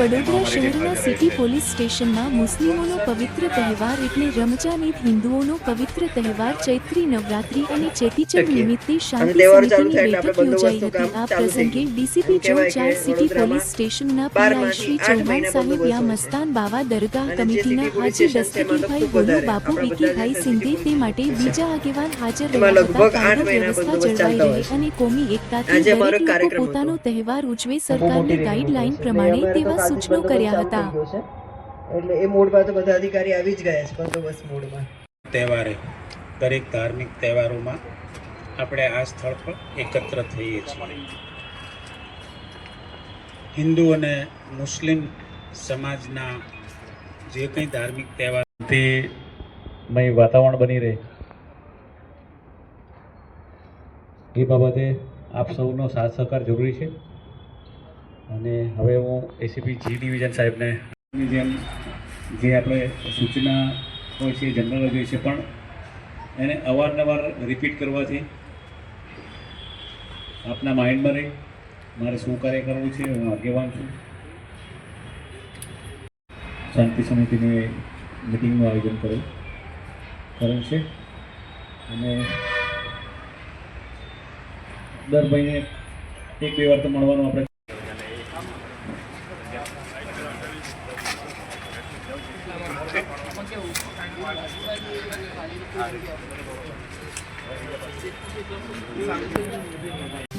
વડોદરા શહેરના city police સ્ટેશનમાં મુસ્લિમોનો પવિત્ર તહેવાર એટલે રમજાન ઈદ, હિન્દુઓનો પવિત્ર તહેવાર ચૈત્રી નવરાત્રી અને ચેટીચંડ નિમિત્તે શાંતિ સમિતિની બેઠક યોજાઈ હતી। આ પ્રસંગે ડીસીપી ઝોન 4 સિટી પોલીસ સ્ટેશનના પીઆઈ શ્રી ચૌહાણ સાહેબ, યા મસ્તાન બાવા દરગાહ કમિટીના હાજી દસ્તગીરભાઈ બોલો, બાપુ વિકીભાઈ સિંધે તે માટે બીજા આગેવાન હાજર રહ્યા હતા। કાયદો વ્યવસ્થા જળવાઈ રહે અને કોમી એકતાથી દરેક લોકો પોતાનો તહેવાર ઉજવે, સરકારની ગાઈડલાઈન પ્રમાણે તેવા સૂચનો કર્યા હતા। એટલે એ મોડમાં તો બધા અધિકારી આવી જ ગયા છે બંદોબસ્ત મોડમાં। તહેવારે દરેક ધાર્મિક તહેવારોમાં આપણે આ સ્થળ પર એકત્ર થઈએ છીએ। હિન્દુ અને મુસ્લિમ સમાજના જે કંઈ ધાર્મિક તહેવાર તે વાતાવરણ બની રહે એ બાબતે આપ સૌનો સાથ સહકાર જરૂરી છે। અને હવે હું એસીપી જી ડિવિઝન સાહેબને જેમ જે આપણે સૂચના હોય છે જનરલ જ હોય છે, પણ એને અવારનવાર રિપીટ કરવાથી આપના માઇન્ડમાં રહી મારે શું કાર્ય કરવું છે, હું આગેવાન છું। શાંતિ સમિતિની મિટિંગનું આયોજન કરેલ છે અને દર મહિને 1-2 વાર તો મળવાનું આપણે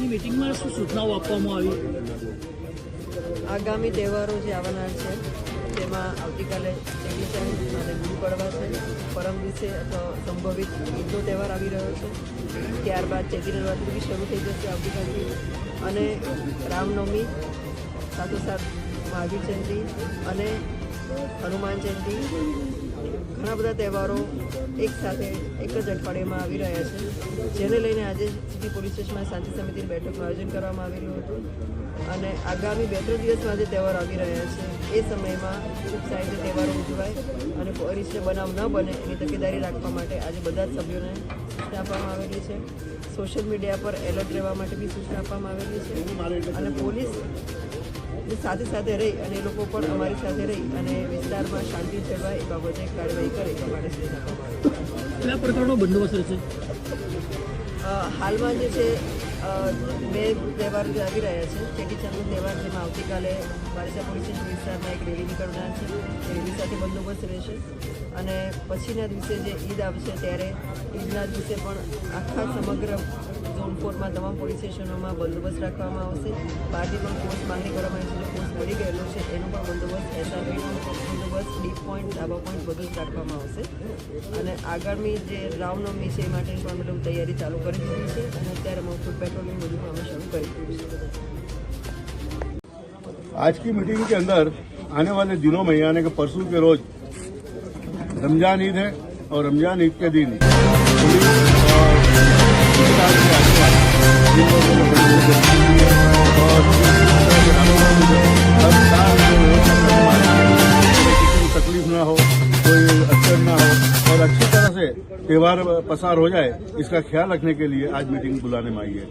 મીટિંગમાં શું સૂચનાઓ આપવામાં આવી? આગામી તહેવારો જે આવનાર છે તેમાં આવતીકાલે ચેટીચંડ અને ગુરુ પડવા છે, પરમ દિવસે સંભવિત ઈદનો તહેવાર આવી રહ્યો છે, ત્યારબાદ ચૈત્રી નવરાત્રિ બી શરૂ થઈ જશે આવતીકાલથી, અને રામનવમી, સાથોસાથ મહાવીર જયંતિ અને હનુમાન જયંતિ, ઘણા બધા તહેવારો એક સાથે એક જ અઠવાડિયામાં આવી રહ્યા છે, જેને લઈને આજે સિટી પોલીસ સ્ટેશનમાં શાંતિ સમિતિની બેઠકનું આયોજન કરવામાં આવેલું હતું। અને આગામી 2-3 દિવસમાં જે તહેવારો આવી રહ્યા છે એ સમયમાં ખૂબ સારી રીતે તહેવારો ઉજવાય અને પોલીસને બનાવ ન બને એની તકેદારી રાખવા માટે આજે બધા જ સભ્યોને સૂચના આપવામાં આવેલી છે। સોશિયલ મીડિયા પર એલર્ટ રહેવા માટે બી સૂચના આપવામાં આવેલી છે અને પોલીસ સાથે સાથે રહી અને એ લોકો પણ અમારી સાથે રહી અને વિસ્તારમાં શાંતિ જળવાય એ બાબતે કાર્યવાહી કરે એ માટે સૂચના આપવામાં આવે છે। કયા પ્રકારનો બંદોબસ્ત રહેશે? હાલમાં જે છે 2 તહેવારો જે આવી રહ્યા છે, ચેટીચંડનો તહેવાર જેમાં આવતીકાલે બારિસા પોલીસ સ્ટેશન વિસ્તારમાં એક રેલી નીકળનાર છે, એ રેલી સાથે બંદોબસ્ત રહેશે અને પછીના દિવસે જે ઈદ આવશે ત્યારે ઈદના દિવસે પણ આખા સમગ્ર ઝોન 4માં તમામ પોલીસ સ્ટેશનોમાં બંદોબસ્ત રાખવામાં આવશે। બહારથી પણ ફોર્સ માંગણી કરવામાં આવી છે, જે ફોર્સ મળી ગયેલો છે એનો પણ બંદોબસ્ત, એસઆરપીનો બંદોબસ્ત, ડીપ પોઈન્ટ, ડાબા પોઈન્ટ બધું જ રાખવામાં આવશે અને આગામી જે રામનવમી છે એ માટે પણ અમે લોકો તૈયારી ચાલુ કરી દીધી છે અને અત્યારે અમે ફૂડ પેટ્રોલિંગ બધું અમે શરૂ કરી દીધું છે। आज की मीटिंग के अंदर आने वाले दिनों में यानी कि परसों के रोज रमजान ईद है और रमजान ईद के दिन पुलिस तकलीफ ना हो, कोई अड़चन ना हो और अच्छी तरह से त्यौहार पसार हो जाए, इसका ख्याल रखने के लिए आज मीटिंग बुलाने में आई है।